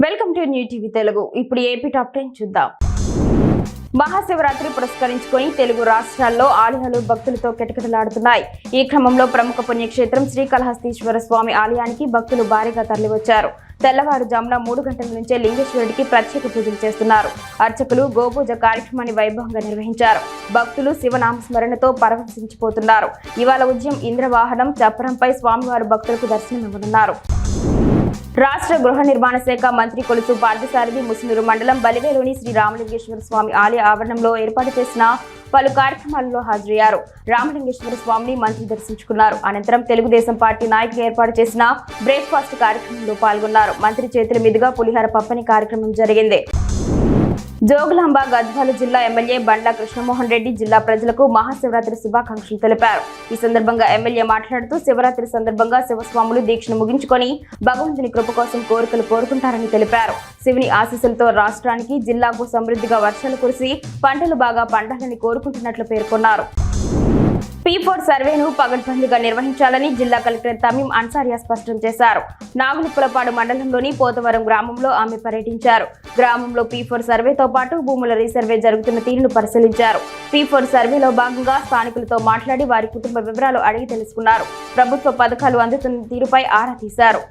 Welcome to new TV Telugu. ఇప్పుడు AP top 10 చూద్దాం. మహాశివరాత్రి పురస్కరించుకొని తెలుగు రాష్ట్రాల్లో ఆలయాలు భక్తులతో కిటకిటలాడుతున్నాయి. ఈ క్రమంలో ప్రముఖ పుణ్యక్షేత్రం శ్రీకాళహస్తీశ్వర స్వామి ఆలయానికి భక్తులు భారీగా తరలివచ్చారు. తెల్లవారుజామున 3 గంటల నుంచే లింగేశ్వరుడికి ప్రత్యేక పూజలు చేస్తున్నారు. అర్చకులు గోపూజ కార్యక్రమాన్ని వైభవంగా నిర్వహించారు. భక్తులు శివనామస్మరణతో పరవశించిపోతున్నారు. ఇవాళ ఉదయం ఇంద్రవాహనం చప్పరంపై స్వామివారు భక్తులకు దర్శనమివ్వనున్నారు. రాష్ట్ర గృహ నిర్మాణ శాఖ మంత్రి కొలుసు పార్థసారథి ముసునూరు మండలం బలివేలోని శ్రీ రామలింగేశ్వర స్వామి ఆలయ ఆవరణంలో ఏర్పాటు చేసిన పలు కార్యక్రమాలలో హాజరయ్యారు. రామలింగేశ్వర స్వామిని మంత్రి దర్శించుకున్నారు. అనంతరం తెలుగుదేశం పార్టీ నాయకులు ఏర్పాటు చేసిన బ్రేక్ఫాస్ట్ కార్యక్రమంలో పాల్గొన్నారు. మంత్రి చేతుల మీదుగా పులిహార పప్పని కార్యక్రమం జరిగింది. జోగులాంబ గద్వాల జిల్లా ఎమ్మెల్యే బండ్ల కృష్ణమోహన్ రెడ్డి జిల్లా ప్రజలకు మహాశివరాత్రి శుభాకాంక్షలు తెలిపారు. ఈ సందర్భంగా ఎమ్మెల్యే మాట్లాడుతూ శివరాత్రి సందర్భంగా శివస్వాములు దీక్షను ముగించుకొని భగవంతుని కృప కోసం కోరికలు కోరుకుంటారని తెలిపారు. శివుని ఆశీస్సులతో రాష్ట్రానికి జిల్లాకు సమృద్ధిగా వర్షాలు కురిసి పంటలు బాగా పండాలని కోరుకుంటున్నట్లు పేర్కొన్నారు. P4 సర్వేను పగడ్బందీగా నిర్వహించాలని జిల్లా కలెక్టర్ తమీం అన్సారియా స్పష్టం చేశారు. నాగులుపులపాడు మండలంలోని పోతవరం గ్రామంలో ఆమె పర్యటించారు. గ్రామంలో P4 సర్వేతో పాటు భూముల రీసర్వే జరుగుతున్న తీరును పరిశీలించారు. P4 సర్వేలో భాగంగా స్థానికులతో మాట్లాడి వారి కుటుంబ వివరాలు అడిగి తెలుసుకున్నారు. ప్రభుత్వ పథకాలు అందుతున్న తీరుపై ఆరా తీశారు.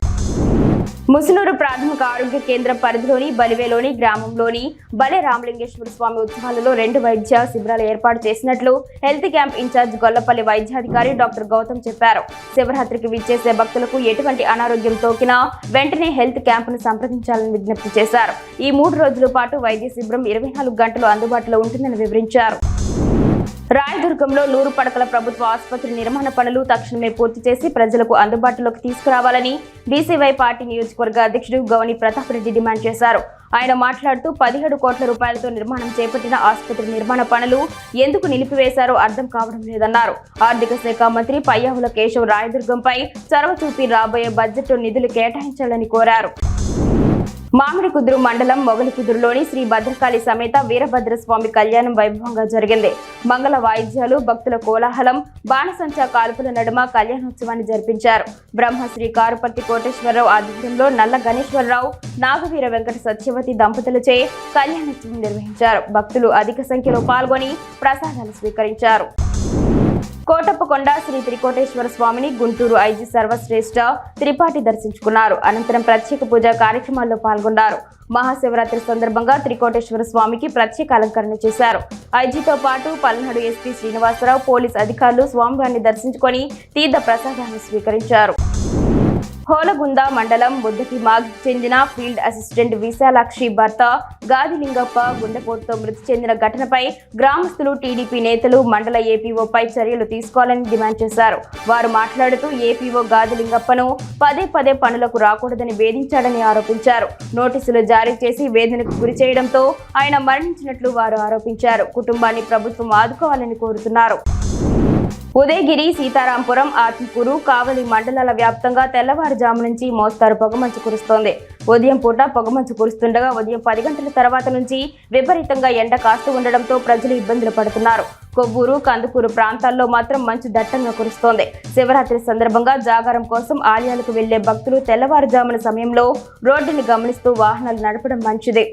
ముసునూరు ప్రాథమిక ఆరోగ్య కేంద్రం పరిధిలోని బలివేలోని గ్రామంలోని బలే రామలింగేశ్వర స్వామి ఉత్సవాలలో 2 వైద్య శిబిరాలు ఏర్పాటు చేసినట్లు హెల్త్ క్యాంప్ ఇన్ఛార్జ్ గొల్లపల్లి వైద్యాధికారి డాక్టర్ గౌతమ్ చెప్పారు. శివరాత్రికి విచ్చేసే భక్తులకు ఎటువంటి అనారోగ్యం తోకినా వెంటనే హెల్త్ క్యాంపును సంప్రదించాలని విజ్ఞప్తి చేశారు. ఈ 3 రోజుల పాటు వైద్య శిబిరం 24 గంటలు అందుబాటులో ఉంటుందని వివరించారు. రాయదుర్గంలో 100 పడకల ప్రభుత్వ ఆసుపత్రి నిర్మాణ పనులు తక్షణమే పూర్తి చేసి ప్రజలకు అందుబాటులోకి తీసుకురావాలని బీసీవై పార్టీ నియోజకవర్గ అధ్యక్షుడు గౌని ప్రతాప్ రెడ్డి డిమాండ్ చేశారు. ఆయన మాట్లాడుతూ 17 కోట్ల రూపాయలతో నిర్మాణం చేపట్టిన ఆసుపత్రి నిర్మాణ పనులు ఎందుకు నిలిపివేశారో అర్థం కావడం లేదన్నారు. ఆర్థిక శాఖ మంత్రి పయ్యావుల కేశవ్ రాయదుర్గంపై చొరవ చూపి రాబోయే బడ్జెట్లో నిధులు కేటాయించాలని కోరారు. మామిడికుదురు మండలం మొగలికుదురులోని శ్రీ భద్రకాళి సమేత వీరభద్రస్వామి కళ్యాణం వైభవంగా జరిగింది. మంగళ వాయిద్యాలు, భక్తుల కోలాహలం, బాణసంచా కాల్పుల నడుమ కళ్యాణోత్సవాన్ని జరిపించారు. బ్రహ్మశ్రీ కారుపర్తి కోటేశ్వరరావు ఆధ్వర్యంలో నల్ల గణేశ్వరరావు, నాగవీర వెంకట సత్యవతి దంపతులచే కళ్యాణోత్సవం నిర్వహించారు. భక్తులు అధిక సంఖ్యలో పాల్గొని ప్రసాదాలు స్వీకరించారు. కోటప్పకొండ శ్రీ త్రికోటేశ్వర స్వామిని గుంటూరు ఐజీ సర్వశ్రేష్ఠ త్రిపాఠి దర్శించుకున్నారు. అనంతరం ప్రత్యేక పూజా కార్యక్రమాల్లో పాల్గొన్నారు. మహాశివరాత్రి సందర్భంగా త్రికోటేశ్వర స్వామికి ప్రత్యేక అలంకరణ చేశారు. ఐజీతో పాటు పల్నాడు ఎస్పీ శ్రీనివాసరావు, పోలీస్ అధికారులు స్వామివారిని దర్శించుకొని తీర్థ ప్రసాదాన్ని స్వీకరించారు. హోలగుంద మండలం బుద్ధకిమాగ్ చెందిన ఫీల్డ్ అసిస్టెంట్ విశాలాక్షి భర్త గాదిలింగప్ప గుండెపోటుతో మృతి చెందిన ఘటనపై గ్రామస్తులు, టీడీపీ నేతలు మండల ఏపీఓపై చర్యలు తీసుకోవాలని డిమాండ్ చేశారు. వారు మాట్లాడుతూ ఏపీఓ గాదిలింగప్పను పదే పదే పనులకు రాకూడదని వేధించాడని ఆరోపించారు. నోటీసులు జారీ చేసి వేదనకు గురి చేయడంతో ఆయన మరణించినట్లు వారు ఆరోపించారు. కుటుంబాన్ని ప్రభుత్వం ఆదుకోవాలని కోరుతున్నారు. ఉదయగిరి, సీతారాంపురం, ఆత్మకూరు, కావలి మండలాల వ్యాప్తంగా తెల్లవారుజాము నుంచి మోస్తారు పొగమంచు కురుస్తోంది. ఉదయం పూట పొగమంచు కురుస్తుండగా ఉదయం 10 గంటల తర్వాత నుంచి విపరీతంగా ఎండ కాస్తూ ఉండడంతో ప్రజలు ఇబ్బందులు పడుతున్నారు. కొవ్వూరు, కందుకూరు ప్రాంతాల్లో మాత్రం మంచు దట్టంగా కురుస్తోంది. శివరాత్రి సందర్భంగా జాగారం కోసం ఆలయాలకు వెళ్లే భక్తులు తెల్లవారుజామున సమయంలో రోడ్డును గమనిస్తూ వాహనాలు నడపడం మంచిది.